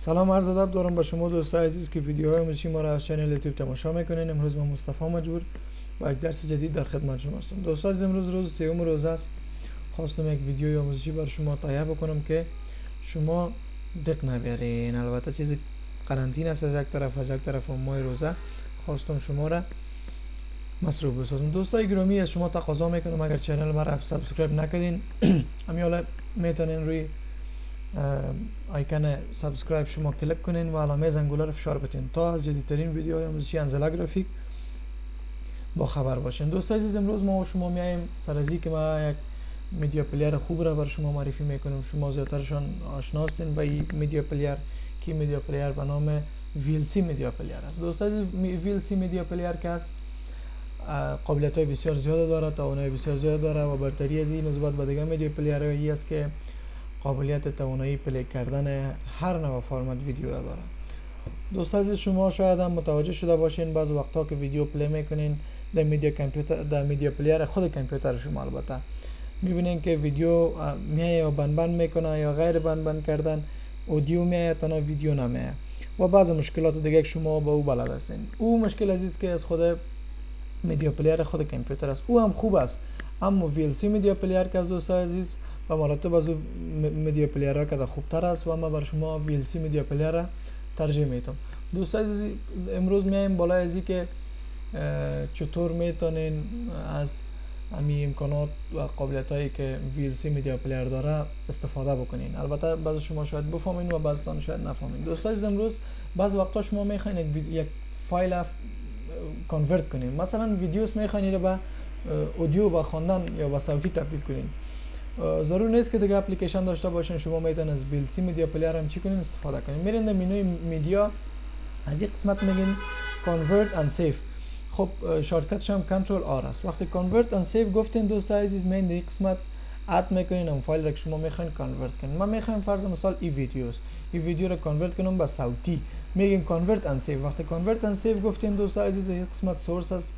سلام عرض ادب دارم به شما دوستان عزیز که ویدیوهای موزیکی ما را از چنل یوتیوب تماشا میکنین. امروز من مصطفی مجبور با یک درس جدید در خدمت شما هستم. دوستان عزیز، امروز روز سوم روزه است. خواستم یک ویدیوی آموزشی برای شما تهیه بکنم که شما دق نبرین. البته چیز قرنطینه است از یک طرف و ماه روزه خواستم شما را مصروف بسازم. دوستای گرامی، از شما تقاضا میکنم اگر چنل ما را سابسکرایب نکردین همین میتونین روی آیکن سابسکرایب شما کلیک کنین و علامه زنگوله رو فشار بدین تا از جدیدترین ویدیوهای آموزشی انزلا گرافیک با خبر باشین. دوستان عزیز، امروز ما و شما میایم سر از اینکه ما یک میدیا پلیر خوب را بر شما معرفی میکنیم. شما زیادترشان آشنا هستین با این میدیا پلیر که میدیا پلیر به نام VLC میدیا پلیر است. دوستان عزیز، VLC میدیا پلیر که است قابلیت های بسیار زیاد داره، توانایی بسیار زیاد داره و برتری از این نسبت به دیگر میدیا پلیرهایی است که قابلیت توانایی پلی کردن هر نوع فرمت ویدیو را داره. دوستان عزیز، شما شاید هم متوجه شده باشین بعض وقتا که ویدیو پلی میکنین در میدیا کامپیوتر، در میدیا پلیر خود کامپیوتر شما البته میبینین که ویدیو میایه و بند میکنه یا غیر بند کردن، اودیو میایه تنها ویدیو نمیایه و بعض مشکلات دیگه شما با او بلد هستین. او مشکل عزیز که از خود میدیا پلیر خود کامپیوتر است. او هم خوب است، اما VLC میدیا پلیر که از دوستان عزیز و مراتب از میدیا پلیر ها که خوبتر است و ما بر شما VLC میدیا پلیر را ترجیح میدم. دوستان عزیز، امروز میایم بالای از که چطور میتونین از همین امکانات و قابلیت هایی که VLC میدیا پلیر داره استفاده بکنین. البته بعضی شما شاید بفهمین و بعضیتان شاید نفهمین. دوستان عزیز، امروز بعض وقتا شما میخواین یک فایل کانورت کنین، مثلا ویدیوس میخواین رو به اودیو و خواندن یا به صوتی تبدیل کنین. ضرور نیست که دیگه اپلیکیشن داشته باشین. شما میتونید از VLC میدیا پلیر هم چی کنین استفاده کنین. میرین در منوی میدیا، از این قسمت میگین Convert and Save. خب شارتکتش هم کنترل آر است. وقتی Convert and Save گفتین دوستان عزیز، من در این قسمت اد میکنین اون فایل را که شما میخواین کانورت کنین. من میخوایم فرض مثال این ویدیو رو کانورت کنم به صوتی، میگیم Convert and Save. وقتی Convert and Save گفتین دوستان عزیز، این قسمت سورس است،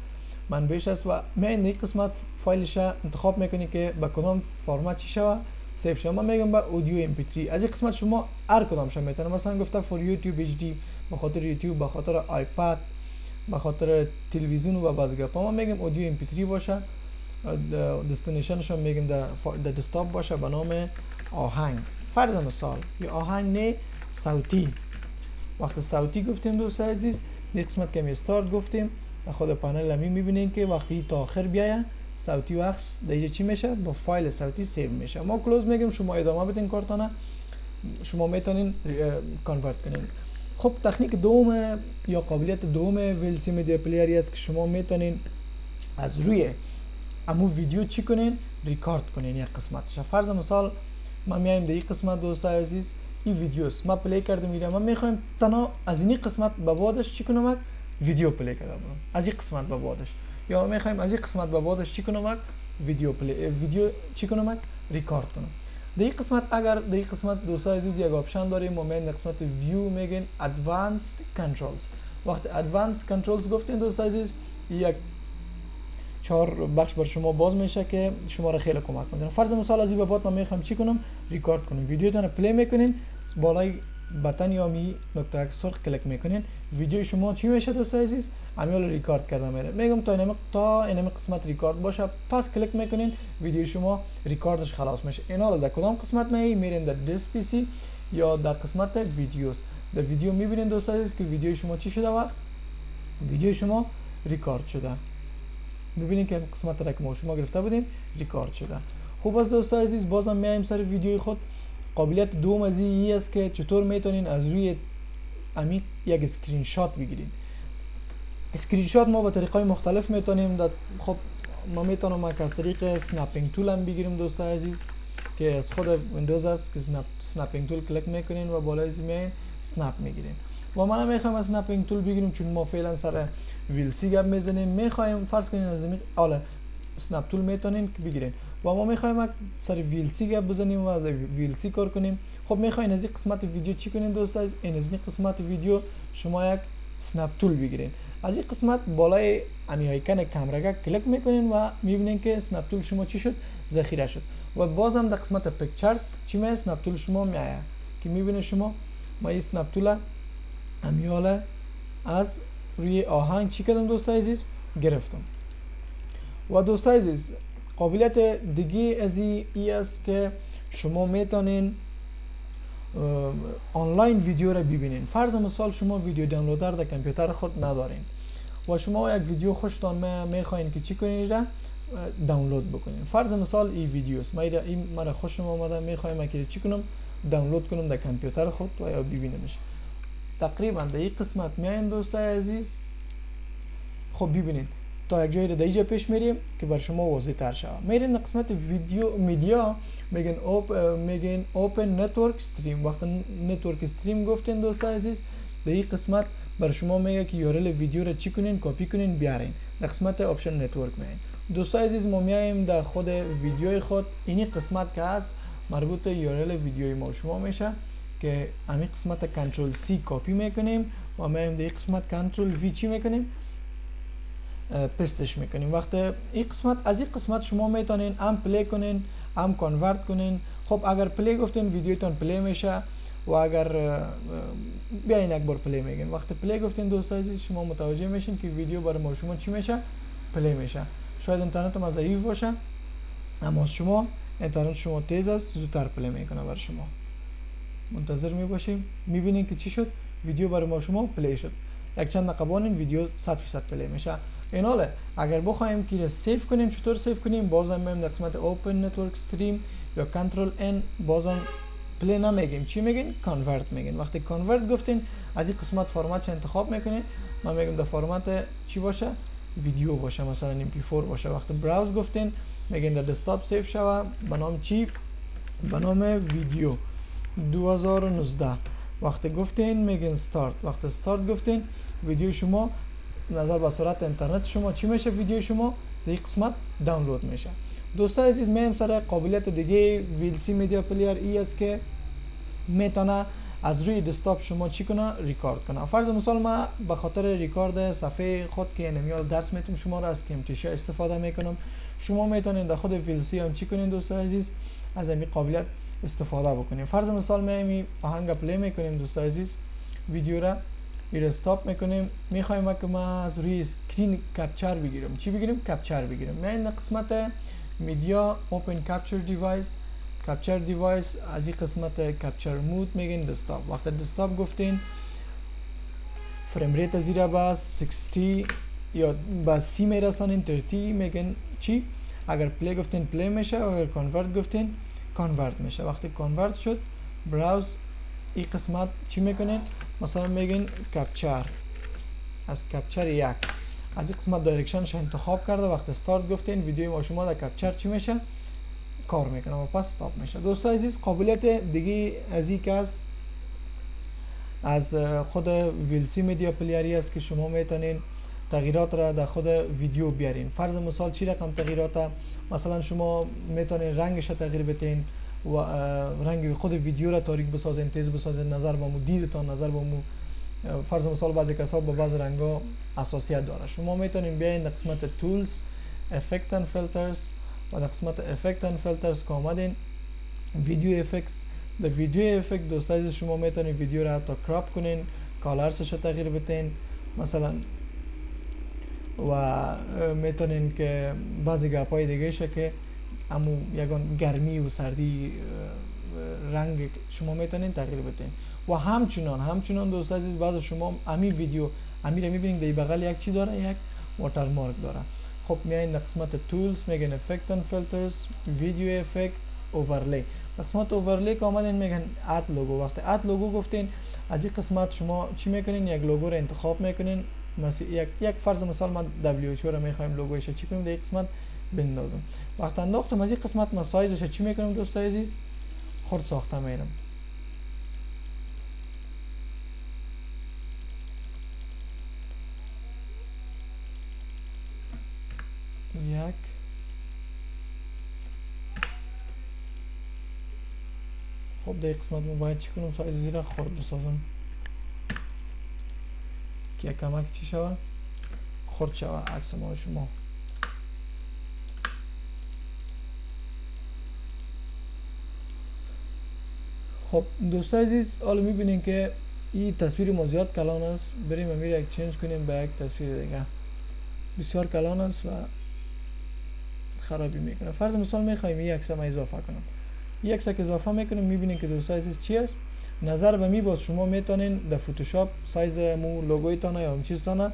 منبعش است و میایین این قسمت فایلش انتخاب میکنی که به کدام فرمت چی شوه سیو شوه. من میگم با اودیو MP3. از این قسمت شما هر کدامش میتونه، مثلا گفته فور یوتیوب HD، به خاطر یوتیوب، به خاطر آیپد، به خاطر تلویزیون و باز گپ. ما میگیم اودیو MP3 باشه، دستینیشنش هم میگیم در دسکتاپ باشه به نام آهنگ. فرض مثال یا آهنگ نه صوتی. وقتی صوتی گفتیم دوستان عزیز، این قسمت که استارت گفتیم خود پنل همی میبینین که وقتی تا آخر بیایه صوتی وقت دیگه چی میشه؟ با فایل صوتی سیو میشه. ما کلوز میگیم، شما ادامه بدین کارتانه، شما میتونین کانورت کنین. خب تکنیک دوم یا قابلیت دوم VLC میدیا پلیری است که شما میتونین از روی امو ویدیو چی کنین؟ ریکارد کنین یک قسمتش. فرض مثال ما میایم در این قسمت دوستان عزیز، این ویدیوست ما پلی کردم میرم، ما میخوایم تنها از این قسمت به بعدش چی کنم؟ ویدیو پلی کرده بودم از این قسمت به بعدش، یا میخوایم از این قسمت به بعدش چی کنم؟ ویدیو چی کنم؟ ریکارد کنم. در این قسمت اگر در این قسمت دوستان عزیز یک آپشن داریم، ما میگیم قسمت ویو میگین ادوانسد کنترلز. وقتی ادوانسد کنترلز گفتین دوستان عزیز، یک 4 بخش بر شما باز میشه که شما را خیلی کمک میکنه. فرض مثال از این به بعد ما میخوام چی کنم؟ ریکارد کنم. ویدیوتون پلی میکنین، بالای بتن یا می نقطه سرخ کلیک میکنین، ویدیو شما چی میشه دوستان عزیز؟ امیال ریکارد کرده میره. میگم تا اینم قسمت ریکارد باشه، پس کلیک میکنین، ویدیو شما ریکاردش خلاص میشه. اینا در کدام قسمت میرین؟ در دیس پی سی یا در قسمت ویدیوز. در ویدیو میبینین دوستان عزیز که ویدیو شما چی شده؟ وقت ویدیو شما ریکارد شده. میبینین که قسمت را که ما شما گرفته بودیم ریکارد شده. خوب است دوستان عزیز، بازم میایم سر ویدیوی خود. قابلیت دوم از این است که چطور میتونین از روی عمیق یک اسکرین شات بگیرید. اسکرین شات ما با طریقای مختلف میتونیم. خب ما میتونم از طریق سنپینگ تول هم بگیریم دوستان عزیز که از خود ویندوز است که سنپینگ تول کلیک میکنین و بالای از میاین سنپ میگیرین. و من میخوام از سنپینگ تول بگیریم چون ما فعلا سر VLC گپ میزنیم. میخوایم فرض کنین از این حالا سنپ تول میتونین که بگیرین و ما میخوایم سر VLC گپ بزنیم و از VLC کار کنیم. خب میخواین از این قسمت ویدیو چی کنین دوستان؟ از این قسمت ویدیو شما یک سنپ تول بگیرین. از این قسمت بالای امی آیکن کامera کلیک میکنین و میبینین که سنپ تول شما چی شد؟ ذخیره شد. و بازم در قسمت پیکچرز چی میاد؟ سنپ تول شما میاد که میبینین شما ما این سنپ تول امیاله از روی آهنگ چی کردم دوستای عزیز گرفتم. و دوستای عزیز قابلیت دیگه از ای است که شما میتونین آنلاین ویدیو را ببینین. فرض مثال شما ویدیو دانلودر در کامپیوتر خود ندارین و شما یک ویدیو خوشتان میخواین که چی کنین را دانلود بکنین. فرض مثال این ویدیوست، این مرا خوشم آمده میخوایم که چی کنم دانلود کنم در کامپیوتر خود و یا ببینمش. تقریبا در این قسمت میاین دوستای عزیز. خب ببینید تا یک جایی رو در اینجا پیش میریم که بر شما واضح تر شود. میرین در قسمت ویدیو میدیا میگن اوپن نتورک استریم. وقتی نتورک استریم گفتین دوستای عزیز در این قسمت بر شما میگه که یورل ویدیو رو چی کنین کپی کنین بیارین. در قسمت آپشن نتورک میاین. دوستای عزیز ما میایم در خود ویدیوی خود اینی قسمت که هست مربوط یورل ویدیوی ما شما میشه که همین قسمت کنترل سی کپی میکنیم و میایم در این قسمت کنترل وی چی میکنیم پستش میکنیم. وقتی این قسمت از این قسمت شما میتونین هم پلی کنین هم کانورت کنین. خب اگر پلی گفتین ویدیوتون پلی میشه و اگر بیاین یک بار پلی میگین. وقتی پلی گفتین دوستای عزیز شما متوجه میشین که ویدیو برای ما شما چی میشه پلی میشه. شاید اینترنت ما ضعیف باشه اما شما اینترنت شما تیز است زودتر پلی میکنه برای شما. منتظر میباشیم میبینین که چی شد ویدیو برای ما شما پلی شد. یک چند دقیقه بعد این ویدیو 100% پلی میشه. این حاله اگر بخوایم که سیو کنیم چطور سیو کنیم بازم میایم در قسمت اوپن نتورک استریم یا کنترل ان بازم پلی نمیگیم چی میگین کانورت میگین. وقتی کانورت گفتین از این قسمت فرمت انتخاب میکنین. من میگم در فرمت چی باشه ویدیو باشه مثلا mp4 باشه. وقتی براوز گفتین میگین در دسکتاپ سیو شوه به نام چی به نام ویدیو 2019. وقتی گفتین میگین استارت. وقتی استارت گفتین ویدیو شما نظر به سرعت اینترنت شما چی میشه ویدیو شما در این قسمت دانلود میشه. دوستای عزیز میایم سر قابلیت دیگه VLC میدیا پلیر ای است که میتونه از روی دسکتاپ شما چی کنه ریکارد کنه. فرض مثال ما به خاطر ریکارد صفحه خود که انمیال درس میتونم شما را از کمتیشا استفاده میکنم. شما میتونید در خود VLC هم چی کنین دوستای عزیز از این قابلیت استفاده بکنیم. فرض مثال میایم آهنگ پلی میکنیم دوستای عزیز ویدیو را ایره استاپ میکنیم. میخوایم که ما از روی اسکرین کپچر بگیرم چی بگیریم کپچر بگیریم. میایم قسمت میدیا اوپن کپچر دیوایس کپچر دیوایس از این قسمت کپچر مود میگین دسکتاپ. وقتی دسکتاپ گفتین فریم ریت از زیرا با 60 یا با 30 میرسانین 30 میگین چی اگر پلی گفتین پلی میشه و اگر کانورت گفتین کانورت میشه. وقتی کانورت شد براوز این قسمت چی میکنین مثلا میگین کپچر از کپچر یک از این قسمت دایرکشنش انتخاب کرده. وقتی استارت گفتین ویدیو ما شما در کپچر چی میشه کار میکنه و پس استاپ میشه. دوستای عزیز قابلیت دیگه از این که از خود VLC میدیا پلیری است که شما میتونین تغییرات را در خود ویدیو بیارین. فرض مثال چی رقم تغییرات مثلا شما میتونین رنگش تغییر بدین و رنگ خود ویدیو را تاریک بسازین تیز بسازین نظر به مو دیدتان نظر به مو. فرض مثال بعضی کسا با بعض رنگا حساسیت داره. شما میتونین بیاین در قسمت تولز افکت اند فیلترز و در قسمت افکت اند فیلترز که آمدین ویدیو افکتس. در ویدیو افکت دوستای شما میتونین ویدیو را حتی کراپ کنین کالرسش تغییر بدین مثلا و میتونین که بعضی گپای دیگه شه که امو یگان گرمی و سردی رنگ شما میتونین تغییر بدین. و همچنان دوستای عزیز بعض شما امی ویدیو امی رو میبینید در بغل یک چی داره یک واتر مارک داره. خب میاین در قسمت تولز میگن افکت اند فیلترز ویدیو افکتس اوورلی. در قسمت اوورلی که آمدین میگن اد لوگو. وقتی اد لوگو گفتین از این قسمت شما چی میکنین یک لوگو رو انتخاب میکنین. مثلا یک فرض مثال ما WHO رو میخوایم لوگوش چی کنیم در این قسمت بندازم. وقتی انداختم از این قسمت ما سایزش چی میکنم دوستای عزیز خرد ساخته میرم. یک خب در قسمت ما باید چی کنم سایز زیرا خرد بسازم که کمک چی شود خرد شود عکس ما شما. خب دوستای عزیز، حالا میبینین که این تصویر ما زیاد کلان است. بریم امیر یک چنج کنیم به یک تصویر دیگه. بسیار کلان است و خرابی میکنه. فرض مثال میخوایم یک عکس اضافه کنم. یک عکس که اضافه میکنیم میبینین که دوستای عزیز چی است. نظر به می باز شما میتونین در فتوشاپ سایز مو لوگوی تانه یا هم چیز تانه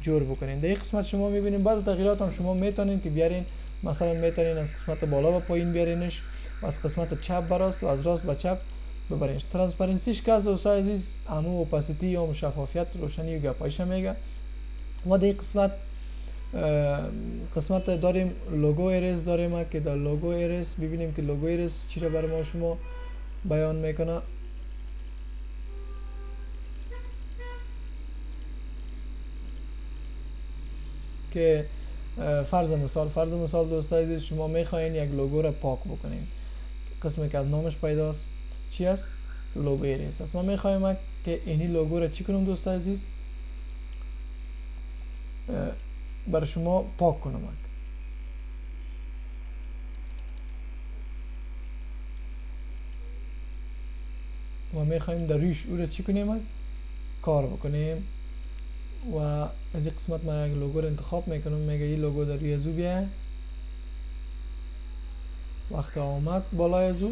جور بکنین. در این قسمت شما میبینین بعض تغییرات هم شما میتونین که بیارین. مثلا میتونین از قسمت بالا و پایین بیارینش و از قسمت چپ به راست و از راست به چپ ببرینش. ترانسپرنسیش که از دوستای عزیز انو اوپاسیتی یا شفافیت روشنی و گپایش میگه. و در قسمت داریم لوگو ایرز داریم که در لوگو ایرز ببینیم که لوگو ایرز چی را برای ما شما بیان میکنه. که فرض مثال دوستای عزیز شما میخواین یک لوگو را پاک بکنین. قسمی که از نامش پیداست چی است؟ لوگو ایرز است. ما میخوایم که اینی لوگو را چی کنم دوستای عزیز؟ برای شما پاک کنم. و میخوایم در رویش او را چی کنیم؟ کار بکنیم. و از این قسمت ما یک لوگو را انتخاب میکنم. میگه این لوگو در روی ازو بیایه. وقت آمد بالای ازو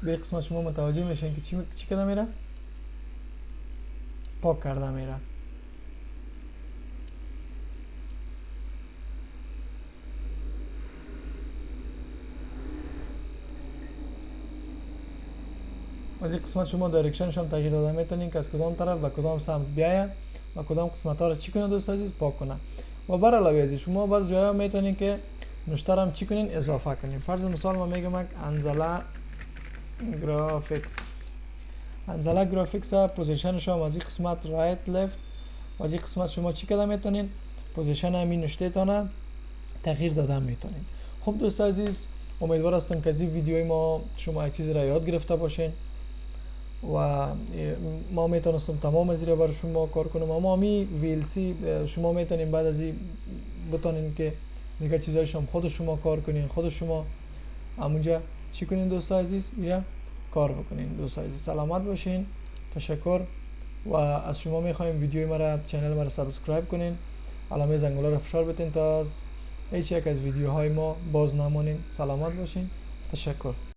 به قسمت شما متوجه میشین که چی کرده میره؟ پاک کرده میره. از این قسمت شما دایرکشنش هم تغییر داده میتونین که از کدام طرف و کدام سمت بیایه و کدام قسمت ها رو چی کنه دوست عزیز؟ پاک کنه. و بر علاوه از شما باز جاها میتونین که نشتر هم چی کنین؟ اضافه کنین. فرض مثال ما میگم انزلا گرافیکس پوزیشنش هم از این قسمت رایت لفت و از این قسمت شما چی کده میتونین؟ پوزیشن همین نشته تانه تغییر دادن میتونین. خب دوست عزیز، امیدوار هستم که از این ویدیوی ما شما یک چیز را یاد گرفته باشین و ما میتونستم تمام از را برای شما کار کنم. اما می VLC شما میتونین بعد از این بتونین که دیگه چیزایش هم خود شما کار کنین، خود شما همونجا چی کنین دوست عزیز؟ میره کار بکنین. دوست عزیز سلامت باشین. تشکر و از شما میخوایم ویدیوی مرا چنل مرا سابسکرایب کنین، علامه زنگوله را فشار بتین تا از هیچ یک از ویدیوهای ما باز نمانین. سلامت باشین. تشکر.